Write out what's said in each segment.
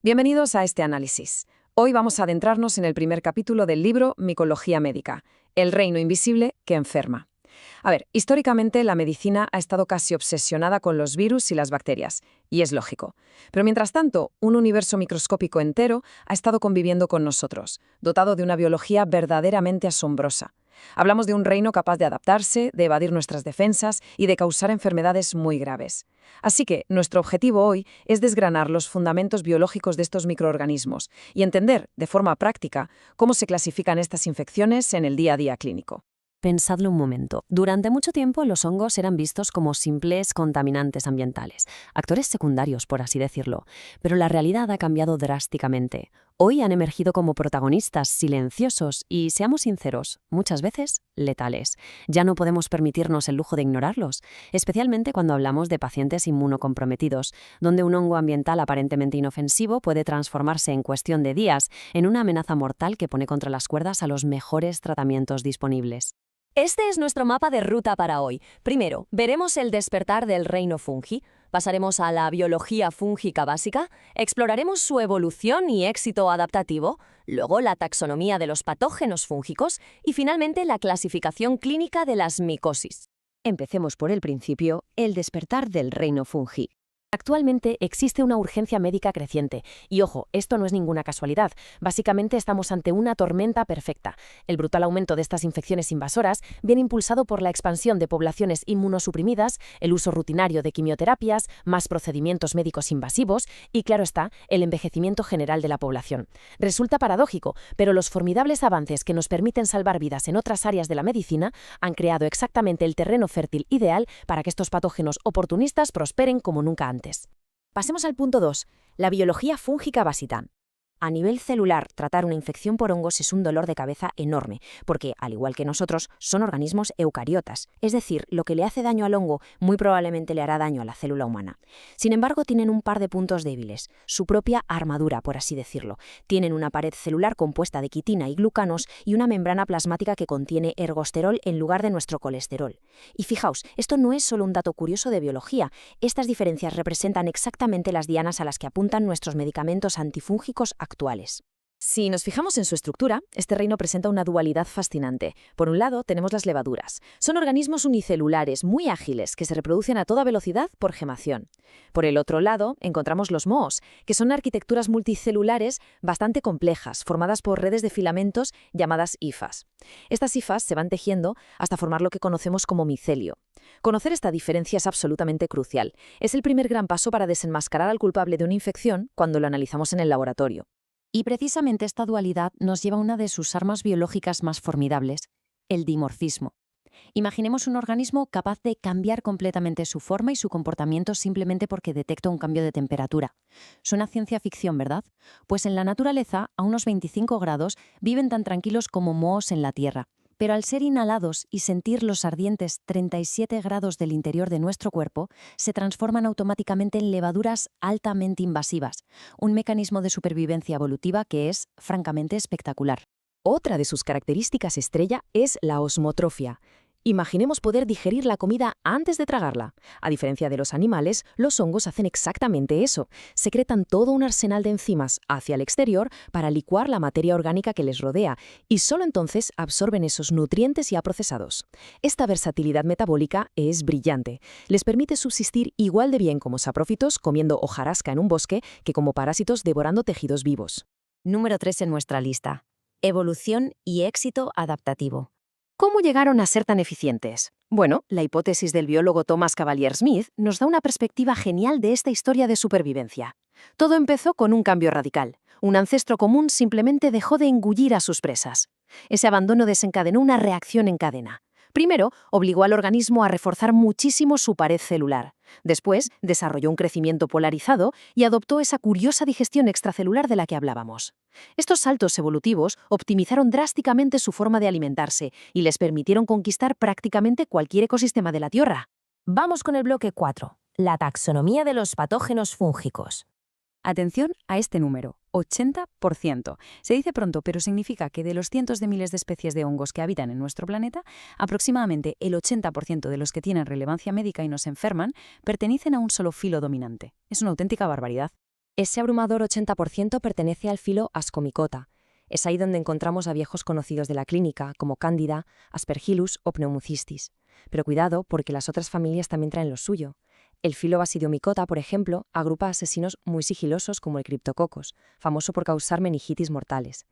Bienvenidos a este análisis. Hoy vamos a adentrarnos en el primer capítulo del libro Micología médica, el reino invisible que enferma. A ver, históricamente la medicina ha estado casi obsesionada con los virus y las bacterias, y es lógico. Pero mientras tanto, un universo microscópico entero ha estado conviviendo con nosotros, dotado de una biología verdaderamente asombrosa. Hablamos de un reino capaz de adaptarse, de evadir nuestras defensas y de causar enfermedades muy graves. Así que nuestro objetivo hoy es desgranar los fundamentos biológicos de estos microorganismos y entender, de forma práctica, cómo se clasifican estas infecciones en el día a día clínico. Pensadlo un momento. Durante mucho tiempo los hongos eran vistos como simples contaminantes ambientales, actores secundarios, por así decirlo. Pero la realidad ha cambiado drásticamente. Hoy han emergido como protagonistas silenciosos y, seamos sinceros, muchas veces letales. Ya no podemos permitirnos el lujo de ignorarlos, especialmente cuando hablamos de pacientes inmunocomprometidos, donde un hongo ambiental aparentemente inofensivo puede transformarse en cuestión de días en una amenaza mortal que pone contra las cuerdas a los mejores tratamientos disponibles. Este es nuestro mapa de ruta para hoy. Primero, veremos el despertar del reino fungi, pasaremos a la biología fúngica básica, exploraremos su evolución y éxito adaptativo, luego la taxonomía de los patógenos fúngicos y finalmente la clasificación clínica de las micosis. Empecemos por el principio, el despertar del reino fungi. Actualmente existe una urgencia médica creciente. Y ojo, esto no es ninguna casualidad. Básicamente estamos ante una tormenta perfecta. El brutal aumento de estas infecciones invasoras viene impulsado por la expansión de poblaciones inmunosuprimidas, el uso rutinario de quimioterapias, más procedimientos médicos invasivos y, claro está, el envejecimiento general de la población. Resulta paradójico, pero los formidables avances que nos permiten salvar vidas en otras áreas de la medicina han creado exactamente el terreno fértil ideal para que estos patógenos oportunistas prosperen como nunca antes. Pasemos al punto 2, la biología fúngica básica. A nivel celular, tratar una infección por hongos es un dolor de cabeza enorme, porque, al igual que nosotros, son organismos eucariotas, es decir, lo que le hace daño al hongo muy probablemente le hará daño a la célula humana. Sin embargo, tienen un par de puntos débiles, su propia armadura, por así decirlo. Tienen una pared celular compuesta de quitina y glucanos y una membrana plasmática que contiene ergosterol en lugar de nuestro colesterol. Y fijaos, esto no es solo un dato curioso de biología, estas diferencias representan exactamente las dianas a las que apuntan nuestros medicamentos antifúngicos actuales. Si nos fijamos en su estructura, este reino presenta una dualidad fascinante. Por un lado, tenemos las levaduras. Son organismos unicelulares muy ágiles que se reproducen a toda velocidad por gemación. Por el otro lado, encontramos los mohos, que son arquitecturas multicelulares bastante complejas, formadas por redes de filamentos llamadas hifas. Estas hifas se van tejiendo hasta formar lo que conocemos como micelio. Conocer esta diferencia es absolutamente crucial. Es el primer gran paso para desenmascarar al culpable de una infección cuando lo analizamos en el laboratorio. Y precisamente esta dualidad nos lleva a una de sus armas biológicas más formidables, el dimorfismo. Imaginemos un organismo capaz de cambiar completamente su forma y su comportamiento simplemente porque detecta un cambio de temperatura. Suena ciencia ficción, ¿verdad? Pues en la naturaleza, a unos 25 grados, viven tan tranquilos como mohos en la Tierra. Pero al ser inhalados y sentir los ardientes 37 grados del interior de nuestro cuerpo, se transforman automáticamente en levaduras altamente invasivas, un mecanismo de supervivencia evolutiva que es, francamente, espectacular. Otra de sus características estrella es la osmotrofia. Imaginemos poder digerir la comida antes de tragarla. A diferencia de los animales, los hongos hacen exactamente eso. Secretan todo un arsenal de enzimas hacia el exterior para licuar la materia orgánica que les rodea y solo entonces absorben esos nutrientes ya procesados. Esta versatilidad metabólica es brillante. Les permite subsistir igual de bien como saprófitos comiendo hojarasca en un bosque que como parásitos devorando tejidos vivos. Número 3 en nuestra lista. Evolución y éxito adaptativo. ¿Cómo llegaron a ser tan eficientes? Bueno, la hipótesis del biólogo Thomas Cavalier-Smith nos da una perspectiva genial de esta historia de supervivencia. Todo empezó con un cambio radical. Un ancestro común simplemente dejó de engullir a sus presas. Ese abandono desencadenó una reacción en cadena. Primero, obligó al organismo a reforzar muchísimo su pared celular. Después, desarrolló un crecimiento polarizado y adoptó esa curiosa digestión extracelular de la que hablábamos. Estos saltos evolutivos optimizaron drásticamente su forma de alimentarse y les permitieron conquistar prácticamente cualquier ecosistema de la Tierra. Vamos con el bloque 4, la taxonomía de los patógenos fúngicos. Atención a este número, 80%. Se dice pronto, pero significa que de los cientos de miles de especies de hongos que habitan en nuestro planeta, aproximadamente el 80% de los que tienen relevancia médica y nos enferman pertenecen a un solo filo dominante. Es una auténtica barbaridad. Ese abrumador 80% pertenece al filo Ascomycota. Es ahí donde encontramos a viejos conocidos de la clínica, como Cándida, Aspergillus o Pneumocystis. Pero cuidado, porque las otras familias también traen lo suyo. El filo Basidiomycota, por ejemplo, agrupa asesinos muy sigilosos como el Cryptococcus, famoso por causar meningitis mortales.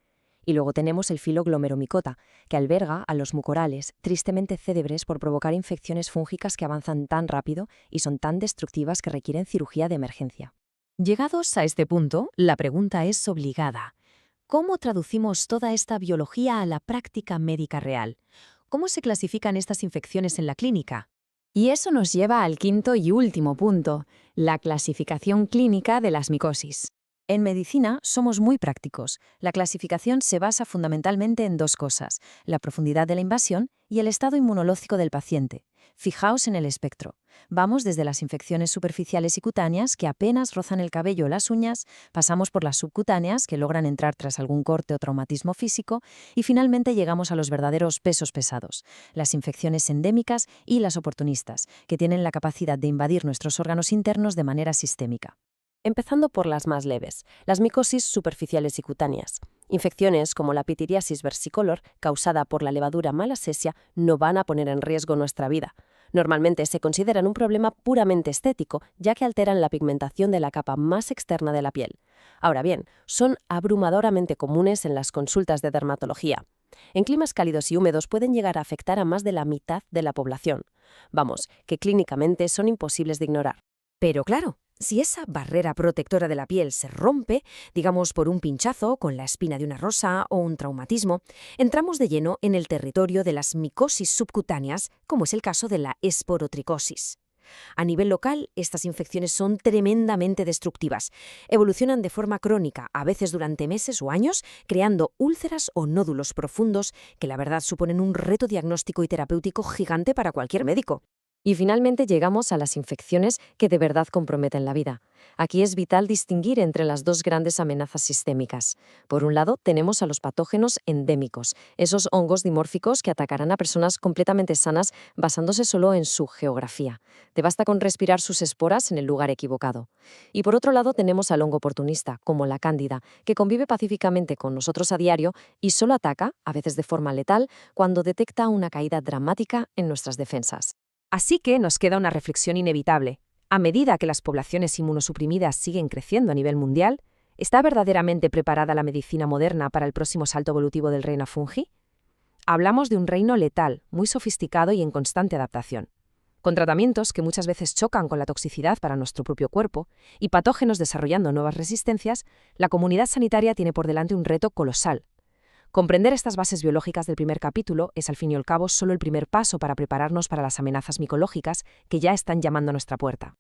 Y luego tenemos el filo Glomeromycota, que alberga a los mucorales, tristemente célebres por provocar infecciones fúngicas que avanzan tan rápido y son tan destructivas que requieren cirugía de emergencia. Llegados a este punto, la pregunta es obligada. ¿Cómo traducimos toda esta biología a la práctica médica real? ¿Cómo se clasifican estas infecciones en la clínica? Y eso nos lleva al quinto y último punto, la clasificación clínica de las micosis. En medicina somos muy prácticos. La clasificación se basa fundamentalmente en dos cosas, la profundidad de la invasión y el estado inmunológico del paciente. Fijaos en el espectro. Vamos desde las infecciones superficiales y cutáneas, que apenas rozan el cabello o las uñas, pasamos por las subcutáneas, que logran entrar tras algún corte o traumatismo físico, y finalmente llegamos a los verdaderos pesos pesados, las infecciones endémicas y las oportunistas, que tienen la capacidad de invadir nuestros órganos internos de manera sistémica. Empezando por las más leves, las micosis superficiales y cutáneas. Infecciones como la pityriasis versicolor, causada por la levadura malassezia, no van a poner en riesgo nuestra vida. Normalmente se consideran un problema puramente estético, ya que alteran la pigmentación de la capa más externa de la piel. Ahora bien, son abrumadoramente comunes en las consultas de dermatología. En climas cálidos y húmedos pueden llegar a afectar a más de la mitad de la población. Vamos, que clínicamente son imposibles de ignorar. Pero claro, si esa barrera protectora de la piel se rompe, digamos por un pinchazo con la espina de una rosa o un traumatismo, entramos de lleno en el territorio de las micosis subcutáneas, como es el caso de la esporotricosis. A nivel local, estas infecciones son tremendamente destructivas. Evolucionan de forma crónica, a veces durante meses o años, creando úlceras o nódulos profundos que la verdad suponen un reto diagnóstico y terapéutico gigante para cualquier médico. Y finalmente llegamos a las infecciones que de verdad comprometen la vida. Aquí es vital distinguir entre las dos grandes amenazas sistémicas. Por un lado, tenemos a los patógenos endémicos, esos hongos dimórficos que atacarán a personas completamente sanas basándose solo en su geografía. Te basta con respirar sus esporas en el lugar equivocado. Y por otro lado, tenemos al hongo oportunista, como la cándida, que convive pacíficamente con nosotros a diario y solo ataca, a veces de forma letal, cuando detecta una caída dramática en nuestras defensas. Así que nos queda una reflexión inevitable. A medida que las poblaciones inmunosuprimidas siguen creciendo a nivel mundial, ¿está verdaderamente preparada la medicina moderna para el próximo salto evolutivo del reino fungi? Hablamos de un reino letal, muy sofisticado y en constante adaptación, con tratamientos que muchas veces chocan con la toxicidad para nuestro propio cuerpo y patógenos desarrollando nuevas resistencias. La comunidad sanitaria tiene por delante un reto colosal. Comprender estas bases biológicas del primer capítulo es, al fin y al cabo, solo el primer paso para prepararnos para las amenazas micológicas que ya están llamando a nuestra puerta.